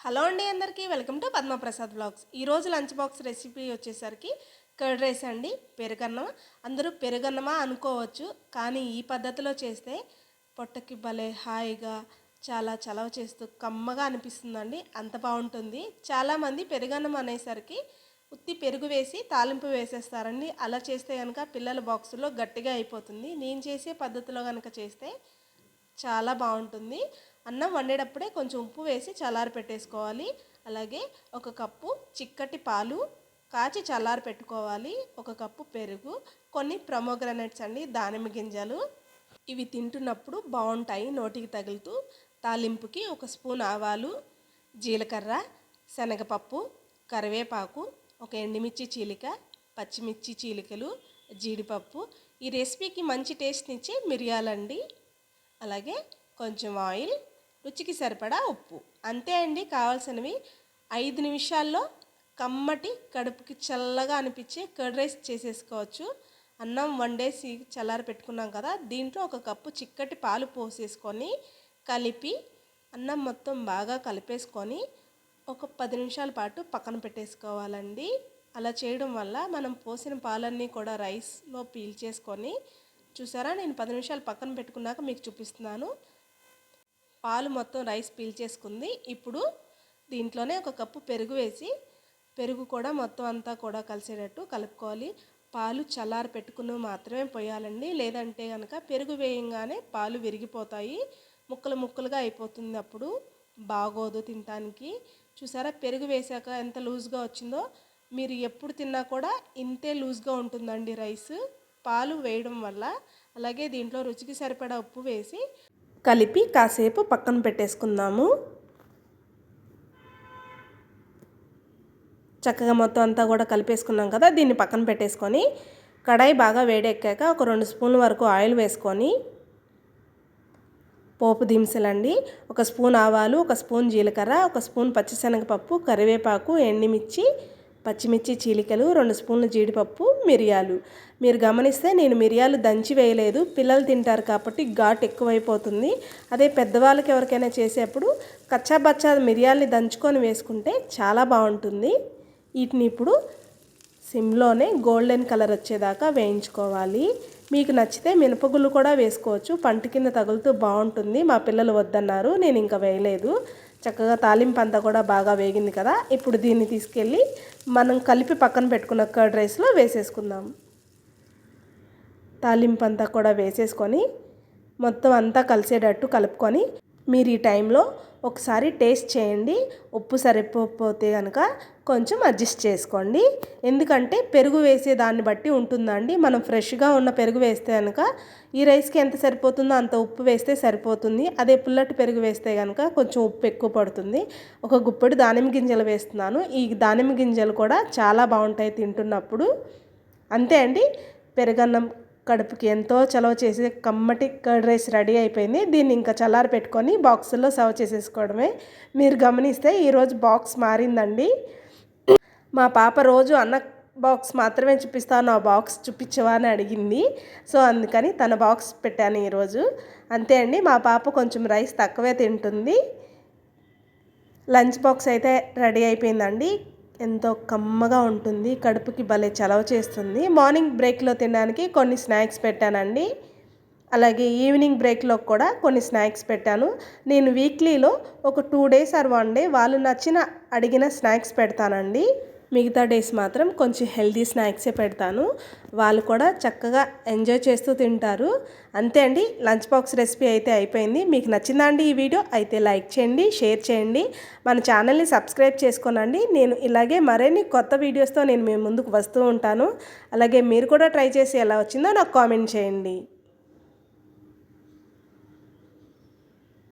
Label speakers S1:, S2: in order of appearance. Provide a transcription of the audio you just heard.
S1: Hello అండి, అందరికీ welcome to Padma Prasad blogs. ఈరోజు లంచ్ బాక్స్ రెసిపీ వచ్చేసరికి కర్డ్ రైస్ అండి. పెరుగన్నం. అందరూ పెరుగన్నమా అనుకోవచ్చు, కానీ ఈ పద్ధతిలో చేస్తే పొట్టకి భలే హాయిగా చాలా చలవ చేస్తూ కమ్మగా అనిపిస్తుందండి. అంత బాగుంటుంది. చాలామంది పెరుగన్నం అనేసరికి ఉత్తి పెరుగు వేసి తాలింపు వేసేస్తారండి. అలా చేస్తే కనుక పిల్లల బాక్సులో గట్టిగా అయిపోతుంది. నేను చేసే పద్ధతిలో కనుక చేస్తే చాలా బాగుంటుంది. అన్నం వండేటప్పుడే కొంచెం ఉప్పు వేసి చల్లారి పెట్టేసుకోవాలి. అలాగే ఒక కప్పు చిక్కటి పాలు కాచి చల్లారి పెట్టుకోవాలి. ఒక కప్పు పెరుగు, కొన్ని ప్రొమోగ్రానేట్స్ అండి, దానిమ్మ గింజలు. ఇవి తింటున్నప్పుడు బాగుంటాయి నోటికి తగులుతూ. తాలింపుకి ఒక స్పూన్ ఆవాలు, జీలకర్ర, శనగపప్పు, కరివేపాకు, ఒక ఎండుమిర్చి చీలిక, పచ్చిమిర్చి చీలికలు, జీడిపప్పు. ఈ రెసిపీకి మంచి టేస్ట్నిచ్చే మిరియాలండి. అలాగే కొంచెం ఆయిల్, రుచికి సరిపడా ఉప్పు. అంతే అండి కావాల్సినవి. 5 నిమిషాల్లో కమ్మటి కడుపుకి చల్లగా అనిపించే కర్డ్ రైస్ చేసేసుకోవచ్చు. అన్నం వండేసి చల్లారి పెట్టుకున్నాం కదా, దీంట్లో ఒక కప్పు చిక్కటి పాలు పోసేసుకొని కలిపి అన్నం మొత్తం బాగా కలిపేసుకొని ఒక 10 నిమిషాల పాటు పక్కన పెట్టేసుకోవాలండి. అలా చేయడం వల్ల మనం పోసిన పాలన్నీ కూడా రైస్లో పీల్చేసుకొని, చూసారా, నేను 10 నిమిషాలు పక్కన పెట్టుకున్నాక మీకు చూపిస్తున్నాను. పాలు మొత్తం రైస్ పీల్చేసుకుంది. ఇప్పుడు దీంట్లోనే ఒక కప్పు పెరుగు వేసి పెరుగు కూడా మొత్తం అంతా కూడా కలిసేటట్టు కలుపుకోవాలి. పాలు చల్లారి పెట్టుకుని మాత్రమే పోయాలండి, లేదంటే కనుక పెరుగు వేయంగానే పాలు విరిగిపోతాయి, ముక్కలు ముక్కలుగా అయిపోతుంది. అప్పుడు బాగోదు తినడానికి. చూసారా, పెరుగు వేసాక ఎంత లూజ్గా వచ్చిందో. మీరు ఎప్పుడు తిన్నా కూడా ఇంతే లూజ్గా ఉంటుందండి రైస్, పాలు వేయడం వల్ల. అలాగే దీంట్లో రుచికి సరిపడా ఉప్పు వేసి కలిపి కాసేపు పక్కన పెట్టేసుకుందాము. చక్కగా మొత్తం అంతా కూడా కలిపేసుకున్నాం కదా, దీన్ని పక్కన పెట్టేసుకొని కడాయి బాగా వేడెక్కాక ఒక 2 స్పూన్ల వరకు ఆయిల్ వేసుకొని పోపు దినుసులండి, ఒక స్పూన్ ఆవాలు, ఒక స్పూన్ జీలకర్ర, ఒక స్పూన్ పచ్చిశనగపప్పు, కరివేపాకు, ఎండుమిర్చి, పచ్చిమిర్చి చీలికలు, 2 స్పూన్లు జీడిపప్పు, మిరియాలు. మీరు గమనిస్తే నేను మిరియాలు దంచి వేయలేదు, పిల్లలు తింటారు కాబట్టి ఘాటు ఎక్కువైపోతుంది. అదే పెద్దవాళ్ళకి ఎవరికైనా చేసేప్పుడు కచ్చాబచ్చా మిరియాల్ని దంచుకొని వేసుకుంటే చాలా బాగుంటుంది. వీటిని ఇప్పుడు సిమ్లోనే గోల్డెన్ కలర్ వచ్చేదాకా వేయించుకోవాలి. మీకు నచ్చితే మినపగుళ్ళు కూడా వేసుకోవచ్చు, పంట కింద తగులుతూ బాగుంటుంది. మా పిల్లలు వద్దన్నారు, నేను ఇంకా వేయలేదు. చక్కగా తాలింపు అంతా కూడా బాగా వేగింది కదా, ఇప్పుడు దీన్ని తీసుకెళ్ళి మనం కలిపి పక్కన పెట్టుకున్న కర్డ్ రైస్లో వేసేసుకుందాం. తాలింపు అంతా కూడా వేసేసుకొని మొత్తం అంతా కలిసేటట్టు కలుపుకొని మీరు ఈ టైంలో ఒకసారి టేస్ట్ చేయండి. ఉప్పు సరిపోతే కనుక కొంచెం అడ్జస్ట్ చేసుకోండి, ఎందుకంటే పెరుగు వేసే దాన్ని బట్టి ఉంటుందండి. మనం ఫ్రెష్గా ఉన్న పెరుగు వేస్తే కనుక ఈ రైస్కి ఎంత సరిపోతుందో అంత ఉప్పు వేస్తే సరిపోతుంది. అదే పుల్లటి పెరుగు వేస్తే కనుక కొంచెం ఉప్పు ఎక్కువ పడుతుంది. ఒక గుప్పెడు దానిమ్మ గింజలు వేస్తున్నాను. ఈ దానిమ్మ గింజలు కూడా చాలా బాగుంటాయి తింటున్నప్పుడు. అంతే అండి, పెరుగన్నం కడుపుకి ఎంతో చలవ చేసే కమ్మటి కర్డ్ రైస్ రెడీ అయిపోయింది. దీన్ని ఇంకా చల్లారి పెట్టుకొని బాక్సుల్లో సర్వ్ చేసేసుకోవడమే. మీరు గమనిస్తే ఈరోజు బాక్స్ మారిందండి. మా పాప రోజు అన్న బాక్స్ మాత్రమే చూపిస్తాను, ఆ బాక్స్ చూపించవా అని అడిగింది. సో అందుకని తన బాక్స్ పెట్టాను ఈరోజు. అంతే అండి, మా పాప కొంచెం రైస్ తక్కువే తింటుంది. లంచ్ బాక్స్ అయితే రెడీ అయిపోయిందండి. ఎంతో కమ్మగా ఉంటుంది, కడుపుకి భలే చలవ చేస్తుంది. మార్నింగ్ బ్రేక్లో తినడానికి కొన్ని స్నాక్స్ పెట్టానండి. అలాగే ఈవినింగ్ బ్రేక్లో కూడా కొన్ని స్నాక్స్ పెట్టాను. నేను వీక్లీలో ఒక 2 డేస్ ఆర్ 1 డే వాళ్ళు అడిగిన స్నాక్స్ పెడతానండి. మిగతా డేస్ మాత్రం కొంచెం హెల్తీ స్నాక్సే పెడతాను. వాళ్ళు కూడా చక్కగా ఎంజాయ్ చేస్తూ తింటారు. అంతే అండి, లంచ్ బాక్స్ రెసిపీ అయితే అయిపోయింది. మీకు నచ్చిందా అండి ఈ వీడియో? అయితే లైక్ చేయండి, షేర్ చేయండి, మన ఛానల్ని సబ్స్క్రైబ్ చేసుకోనండి. నేను ఇలాగే మరిన్ని కొత్త వీడియోస్తో నేను మీ ముందుకు వస్తూ ఉంటాను. అలాగే మీరు కూడా ట్రై చేసి ఎలా వచ్చిందో నాకు కామెంట్ చేయండి.